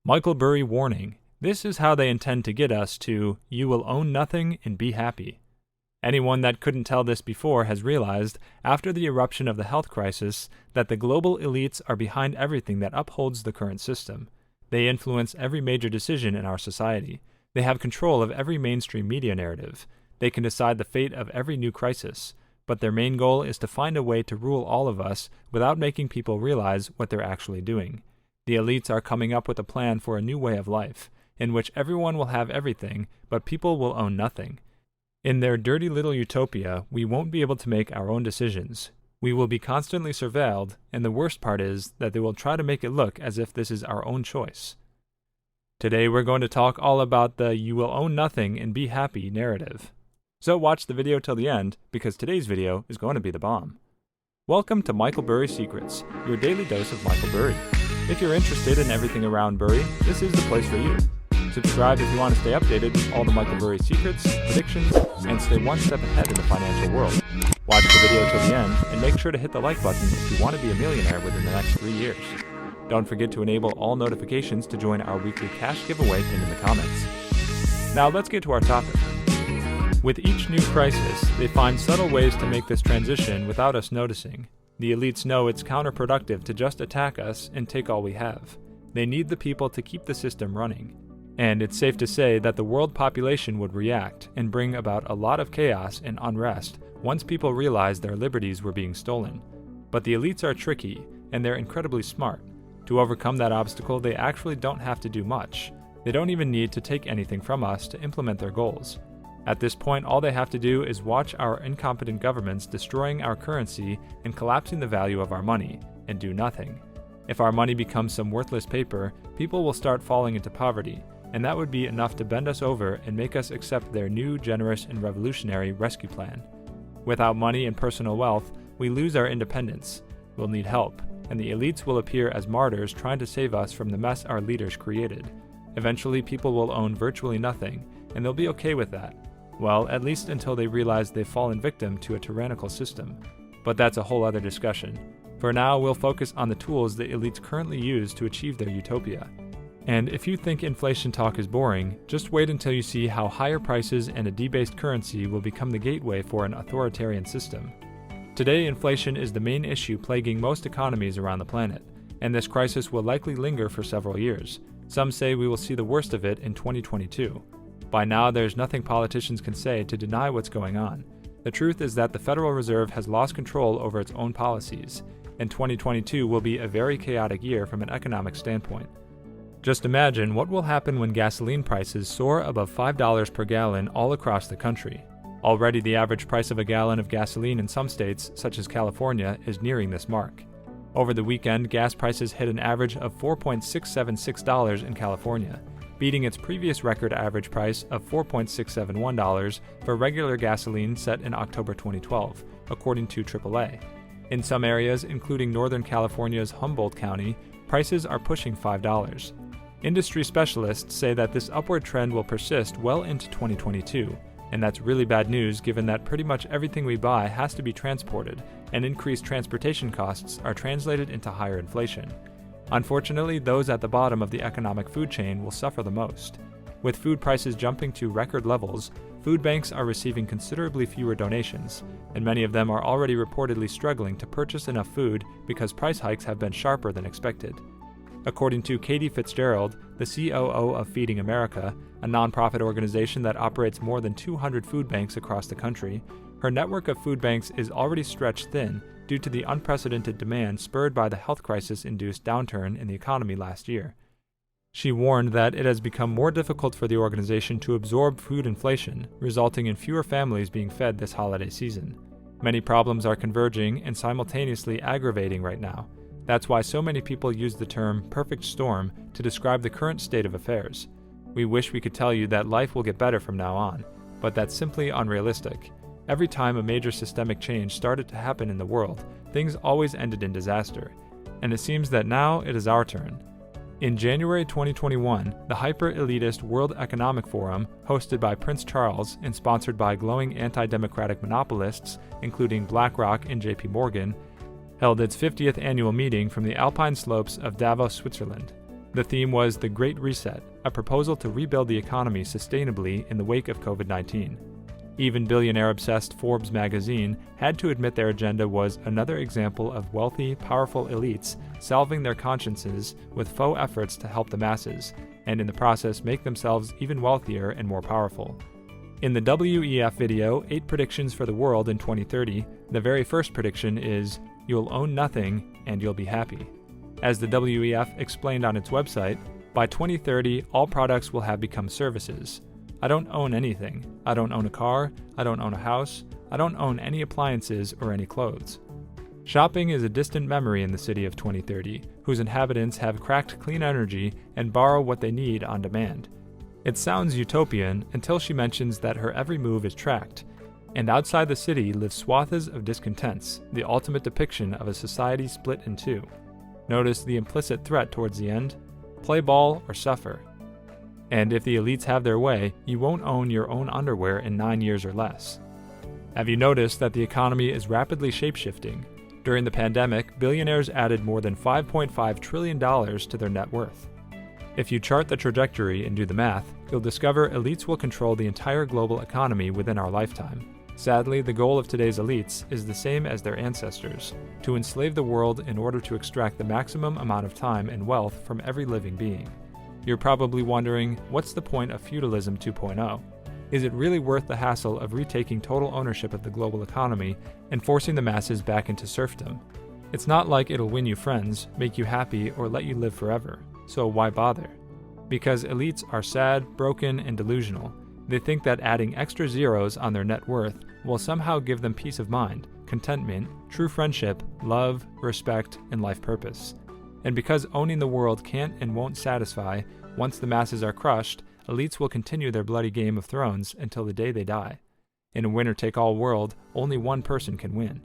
Michael Burry warning. This is how they intend to get us to, you will own nothing and be happy. Anyone that couldn't tell this before has realized, after the eruption of the health crisis, that the global elites are behind everything that upholds the current system. They influence every major decision in our society. They have control of every mainstream media narrative. They can decide the fate of every new crisis. But their main goal is to find a way to rule all of us without making people realize what they're actually doing. The elites are coming up with a plan for a new way of life, in which everyone will have everything, but people will own nothing. In their dirty little utopia, we won't be able to make our own decisions. We will be constantly surveilled, and the worst part is that they will try to make it look as if this is our own choice. Today we're going to talk all about the you will own nothing and be happy narrative. So watch the video till the end, because today's video is going to be the bomb. Welcome to Michael Burry Secrets, your daily dose of Michael Burry. If you're interested in everything around Burry, this is the place for you. Subscribe if you want to stay updated with all the Michael Burry secrets, predictions, and stay one step ahead in the financial world. Watch the video till the end, and make sure to hit the like button if you want to be a millionaire within the next 3 years. Don't forget to enable all notifications to join our weekly cash giveaway pinned in the comments. Now let's get to our topic. With each new crisis, they find subtle ways to make this transition without us noticing. The elites know it's counterproductive to just attack us and take all we have. They need the people to keep the system running. And it's safe to say that the world population would react and bring about a lot of chaos and unrest once people realized their liberties were being stolen. But the elites are tricky, and they're incredibly smart. To overcome that obstacle, they actually don't have to do much. They don't even need to take anything from us to implement their goals. At this point, all they have to do is watch our incompetent governments destroying our currency and collapsing the value of our money, and do nothing. If our money becomes some worthless paper, people will start falling into poverty, and that would be enough to bend us over and make us accept their new, generous, and revolutionary rescue plan. Without money and personal wealth, we lose our independence. We'll need help, and the elites will appear as martyrs trying to save us from the mess our leaders created. Eventually, people will own virtually nothing, and they'll be okay with that. Well, at least until they realize they've fallen victim to a tyrannical system. But that's a whole other discussion. For now, we'll focus on the tools the elites currently use to achieve their utopia. And if you think inflation talk is boring, just wait until you see how higher prices and a debased currency will become the gateway for an authoritarian system. Today, inflation is the main issue plaguing most economies around the planet, and this crisis will likely linger for several years. Some say we will see the worst of it in 2022. By now, there's nothing politicians can say to deny what's going on. The truth is that the Federal Reserve has lost control over its own policies, and 2022 will be a very chaotic year from an economic standpoint. Just imagine what will happen when gasoline prices soar above $5 per gallon all across the country. Already the average price of a gallon of gasoline in some states, such as California, is nearing this mark. Over the weekend, gas prices hit an average of $4.676 in California, beating its previous record average price of $4.671 for regular gasoline set in October 2012, according to AAA. In some areas, including Northern California's Humboldt County, prices are pushing $5. Industry specialists say that this upward trend will persist well into 2022, and that's really bad news given that pretty much everything we buy has to be transported, and increased transportation costs are translated into higher inflation. Unfortunately, those at the bottom of the economic food chain will suffer the most. With food prices jumping to record levels, food banks are receiving considerably fewer donations, and many of them are already reportedly struggling to purchase enough food because price hikes have been sharper than expected. According to Katie Fitzgerald, the COO of Feeding America, a nonprofit organization that operates more than 200 food banks across the country, her network of food banks is already stretched thin due to the unprecedented demand spurred by the health crisis-induced downturn in the economy last year. She warned that it has become more difficult for the organization to absorb food inflation, resulting in fewer families being fed this holiday season. Many problems are converging and simultaneously aggravating right now. That's why so many people use the term perfect storm to describe the current state of affairs. We wish we could tell you that life will get better from now on, but that's simply unrealistic. Every time a major systemic change started to happen in the world, things always ended in disaster, and it seems that now it is our turn. In January 2021, the hyper-elitist World Economic Forum, hosted by Prince Charles and sponsored by glowing anti-democratic monopolists, including BlackRock and JP Morgan, held its 50th annual meeting from the alpine slopes of Davos, Switzerland. The theme was The Great Reset, a proposal to rebuild the economy sustainably in the wake of COVID-19. Even billionaire-obsessed Forbes magazine had to admit their agenda was another example of wealthy, powerful elites salving their consciences with faux efforts to help the masses, and in the process make themselves even wealthier and more powerful. In the WEF video, 8 predictions for the world in 2030, the very first prediction is, "You'll own nothing and you'll be happy." As the WEF explained on its website, by 2030, all products will have become services. I don't own anything. I don't own a car. I don't own a house. I don't own any appliances or any clothes. Shopping is a distant memory in the city of 2030, whose inhabitants have cracked clean energy and borrow what they need on demand. It sounds utopian until she mentions that her every move is tracked, and outside the city live swaths of discontents, the ultimate depiction of a society split in two. Notice the implicit threat towards the end: play ball or suffer. And if the elites have their way, you won't own your own underwear in 9 years or less. Have you noticed that the economy is rapidly shapeshifting? During the pandemic, billionaires added more than $5.5 trillion to their net worth. If you chart the trajectory and do the math, you'll discover elites will control the entire global economy within our lifetime. Sadly, the goal of today's elites is the same as their ancestors: to enslave the world in order to extract the maximum amount of time and wealth from every living being. You're probably wondering, what's the point of feudalism 2.0? Is it really worth the hassle of retaking total ownership of the global economy and forcing the masses back into serfdom? It's not like it'll win you friends, make you happy, or let you live forever. So why bother? Because elites are sad, broken, and delusional. They think that adding extra zeros on their net worth will somehow give them peace of mind, contentment, true friendship, love, respect, and life purpose. And because owning the world can't and won't satisfy, once the masses are crushed, elites will continue their bloody game of thrones until the day they die. In a winner-take-all world, only one person can win.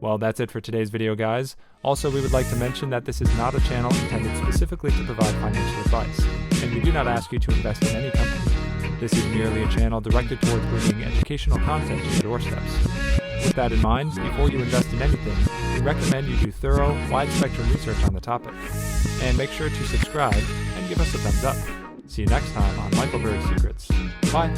Well, that's it for today's video, guys. Also, we would like to mention that this is not a channel intended specifically to provide financial advice, and we do not ask you to invest in any company. This is merely a channel directed towards bringing educational content to your doorsteps. With that in mind, before you invest in anything, we recommend you do thorough, wide-spectrum research on the topic. And make sure to subscribe and give us a thumbs up. See you next time on Michael Burry Secrets. Bye!